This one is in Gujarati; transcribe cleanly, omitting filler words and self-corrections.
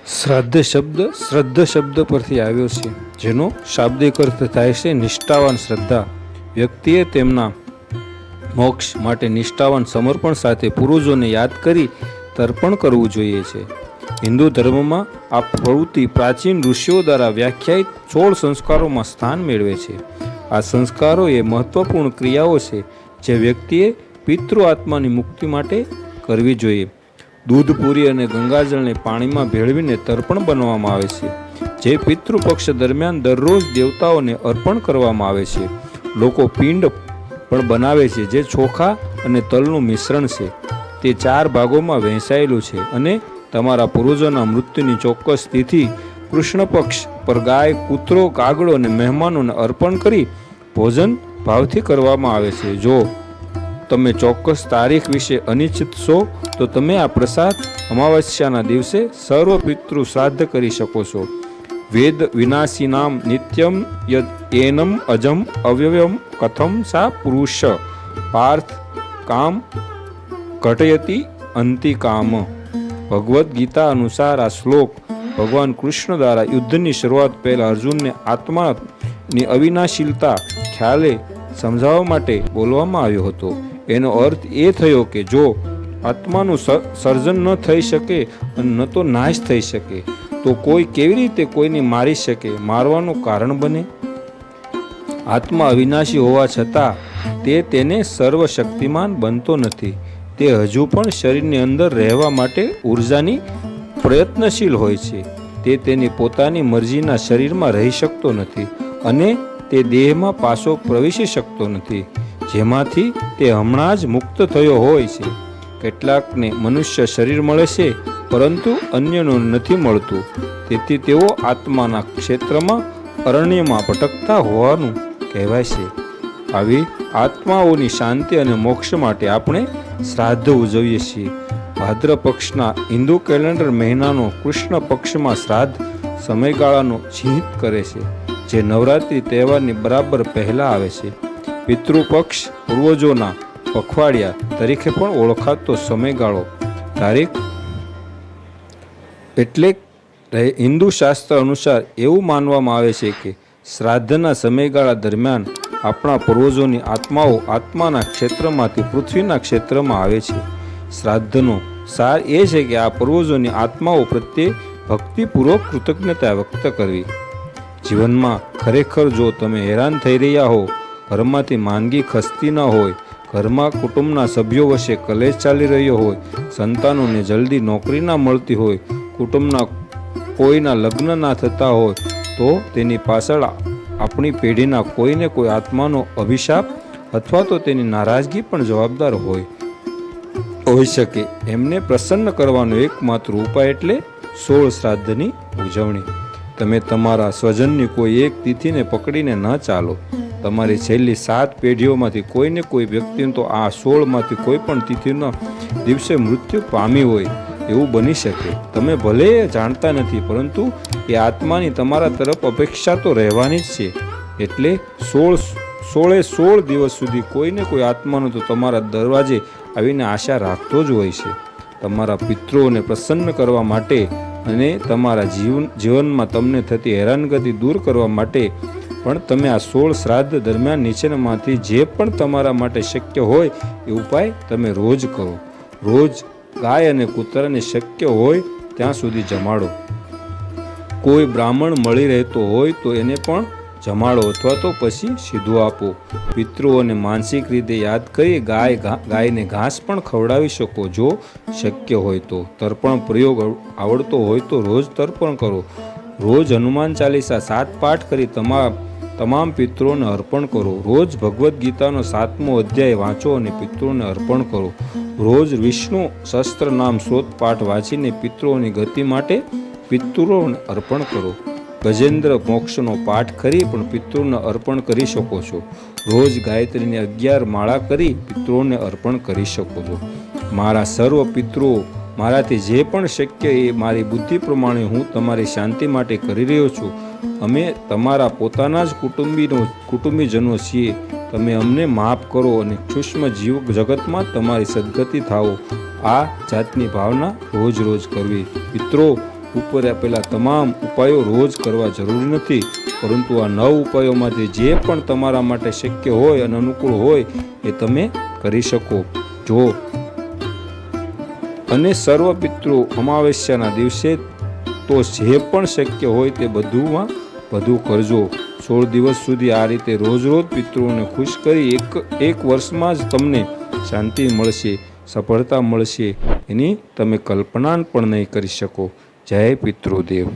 શ્રાદ્ધ શબ્દ પરથી આવ્યો છે, જેનો શાબ્દિક અર્થ થાય છે નિષ્ઠાવાન શ્રદ્ધા. વ્યક્તિએ તેમના મોક્ષ માટે નિષ્ઠાવાન સમર્પણ સાથે પૂર્વજોને યાદ કરી તર્પણ કરવું જોઈએ છે. હિન્દુ ધર્મમાં આ પ્રવૃત્તિ પ્રાચીન ઋષિઓ દ્વારા વ્યાખ્યાયિત 16 સંસ્કારોમાં સ્થાન મેળવે છે. આ સંસ્કારો એ મહત્વપૂર્ણ ક્રિયાઓ છે જે વ્યક્તિએ પિતૃ આત્માની મુક્તિ માટે કરવી જોઈએ. દૂધ પૂરી અને ગંગાજળને પાણીમાં ભેળવીને તર્પણ બનાવવામાં આવે છે, જે પિતૃપક્ષ દરમિયાન દરરોજ દેવતાઓને અર્પણ કરવામાં આવે છે. લોકો પિંડ પણ બનાવે છે, જે ચોખા અને તલનું મિશ્રણ છે. તે 4 ભાગોમાં વહેંચાયેલું છે અને તમારા પૂર્વજોના મૃત્યુની ચોક્કસ તિથિ કૃષ્ણ પક્ષ પર ગાય, કૂતરો, કાગડો અને મહેમાનોને અર્પણ કરી ભોજન ભાવથી કરવામાં આવે છે. જો તમે ચોક્કસ તારીખ વિશે અનિશ્ચિત છો તો તમે આ પ્રસાદ અમાવસ્યાના દિવસે સર્વ પિતૃ શ્રાદ્ધ કરી શકો છો. વેદ વિનાશીનામ નિત્યમ યદ એનમ અજમ અવ્યયમ કથમ સા પુરુષ પાર્થ કામ ઘટયતિ અંતિ કામ. ભગવદ્ ગીતા અનુસાર આ શ્લોક ભગવાન કૃષ્ણ દ્વારા યુદ્ધની શરૂઆત પહેલા અર્જુનને આત્માની અવિનાશીલતા ખ્યાલે સમજાવવા માટે બોલવામાં આવ્યો હતો. એનો અર્થ એ થયો કે જો આત્માનું સર્જન ન થઈ શકે અને ન તો નાશ થઈ શકે તો કોઈ કેવી રીતે કોઈને મારી શકે, મારવાનું કારણ બને? આત્મા અવિનાશી હોવા છતાં તેને સર્વશક્તિમાન બનતો નથી. તે હજુ પણ શરીરની અંદર રહેવા માટે ઉર્જાની પ્રયત્નશીલ હોય છે. તે તેની પોતાની મરજીના શરીરમાં રહી શકતો નથી અને તે દેહમાં પાછો પ્રવેશી શકતો નથી, જેમાંથી તે હમણાં જ મુક્ત થયો હોય છે. કેટલાકને મનુષ્ય શરીર મળે છે પરંતુ અન્યનું નથી મળતું, તેથી તેઓ આત્માના ક્ષેત્રમાં અરણ્યમાં ભટકતા હોવાનું કહેવાય છે. આવી આત્માઓની શાંતિ અને મોક્ષ માટે આપણે શ્રાદ્ધ ઉજવીએ છીએ. ભાદ્ર પક્ષના હિન્દુ કેલેન્ડર મહિનાનો કૃષ્ણ પક્ષમાં શ્રાદ્ધ સમયગાળાનો ચિહ્નિત કરે છે, જે નવરાત્રિ તહેવારની બરાબર પહેલા આવે છે. પિતૃપક્ષ પૂર્વજોના પખવાડિયા તરીકે પણ ઓળખાતો સમયગાળો તારીખ એટલે હિન્દુ શાસ્ત્ર અનુસાર એવું માનવામાં આવે છે કે શ્રાદ્ધના સમયગાળા દરમિયાન આપણા પૂર્વજોની આત્માઓ આત્માના ક્ષેત્રમાંથી પૃથ્વીના ક્ષેત્રમાં આવે છે. શ્રાદ્ધનો સાર એ છે કે આ પૂર્વજોની આત્માઓ પ્રત્યે ભક્તિપૂર્વક કૃતજ્ઞતા વ્યક્ત કરવી. જીવનમાં ખરેખર જો તમે હેરાન થઈ રહ્યા હો, ઘરમાંથી માંદગી ખસતી ન હોય, ઘરમાં કુટુંબના સભ્યો વચ્ચે કલેશ ચાલી રહ્યો હોય, સંતાનોને જલ્દી નોકરી ના મળતી હોય, કુટુંબના કોઈના લગ્ન ના થતા હોય, તો તેની પાછળ આપણી પેઢીના કોઈને કોઈ આત્માનો અભિશાપ અથવા તો તેની નારાજગી પણ જવાબદાર હોઈ શકે. એમને પ્રસન્ન કરવાનો એકમાત્ર ઉપાય એટલે 16 શ્રાદ્ધની ઉજવણી. તમે તમારા સ્વજનની કોઈ એક તિથિને પકડીને ન ચાલો. તમારી છેલ્લી 7 પેઢીઓમાંથી કોઈને કોઈ વ્યક્તિને તો આ 16માંથી કોઈ પણ તિથિના દિવસે મૃત્યુ પામી હોય એવું બની શકે. તમે ભલે જાણતા નથી, પરંતુ એ આત્માની તમારા તરફ અપેક્ષા તો રહેવાની જ છે. એટલે 16 દિવસ સુધી કોઈને કોઈ આત્માનો તો તમારા દરવાજે આવીને આશા રાખતો જ હોય છે. તમારા પિતૃઓને પ્રસન્ન કરવા માટે અને તમારા જીવનમાં તમને થતી હેરાનગતિ દૂર કરવા માટે પણ તમે આ 16 શ્રાદ્ધ દરમિયાન નીચેનામાંથી જે પણ તમારા માટે શક્ય હોય એ ઉપાય તમે રોજ કરો. રોજ ગાય અને કૂતરાને શક્ય હોય ત્યાં સુધી જમાડો. કોઈ બ્રાહ્મણ મળી રહેતો હોય તો એને પણ જમાડો અથવા તો પછી સીધું આપો. પિતૃઓને માનસિક રીતે યાદ કરી ગાયને ઘાસ પણ ખવડાવી શકો જો શક્ય હોય તો. તર્પણ પ્રયોગ આવડતો હોય તો રોજ તર્પણ કરો. રોજ હનુમાન ચાલીસા 7 પાઠ કરી તમામ પિતૃઓને અર્પણ કરો. રોજ ભગવદ્ ગીતાનો 7મો અધ્યાય વાંચો અને પિતૃઓને અર્પણ કરો. રોજ વિષ્ણુ સહસ્ત્ર નામ સ્ત્રોત પાઠ વાંચીને પિતૃઓની ગતિ માટે પિતૃઓને અર્પણ કરો. ગજેન્દ્ર મોક્ષનો પાઠ કરી પણ પિતૃઓને અર્પણ કરી શકો છો. રોજ ગાયત્રીની 11 માળા કરી પિતૃઓને અર્પણ કરી શકો છો. મારા સર્વ પિતૃઓ, મારાથી જે પણ શક્ય એ મારી બુદ્ધિ પ્રમાણે હું તમારી શાંતિ માટે કરી રહ્યો છું. અમે તમારા પોતાના જ કુટુંબીજનો છીએ. તમે અમને માફ કરો અને સૂક્ષ્મ જીવ જગતમાં તમારી સદગતિ થાઓ. આ જાતની ભાવના રોજ કરવી. પિતૃઓ ઉપર આપેલા તમામ ઉપાયો રોજ કરવા જરૂરી નથી, પરંતુ આ 9 ઉપાયોમાંથી જે પણ તમારા માટે શક્ય હોય અને અનુકૂળ હોય એ તમે કરી શકો. જો અને સર્વ પિતૃ અમાવસ્યાના દિવસે તો જે પણ શક્ય હોય તે બધું કરજો. 16 દિવસ સુધી આ રીતે રોજ પિતૃઓને ખુશ કરી એક વર્ષમાં જ તમને શાંતિ મળશે, સફળતા મળશે, એની તમે કલ્પના પણ નહીં કરી શકો. જય પિતૃદેવ.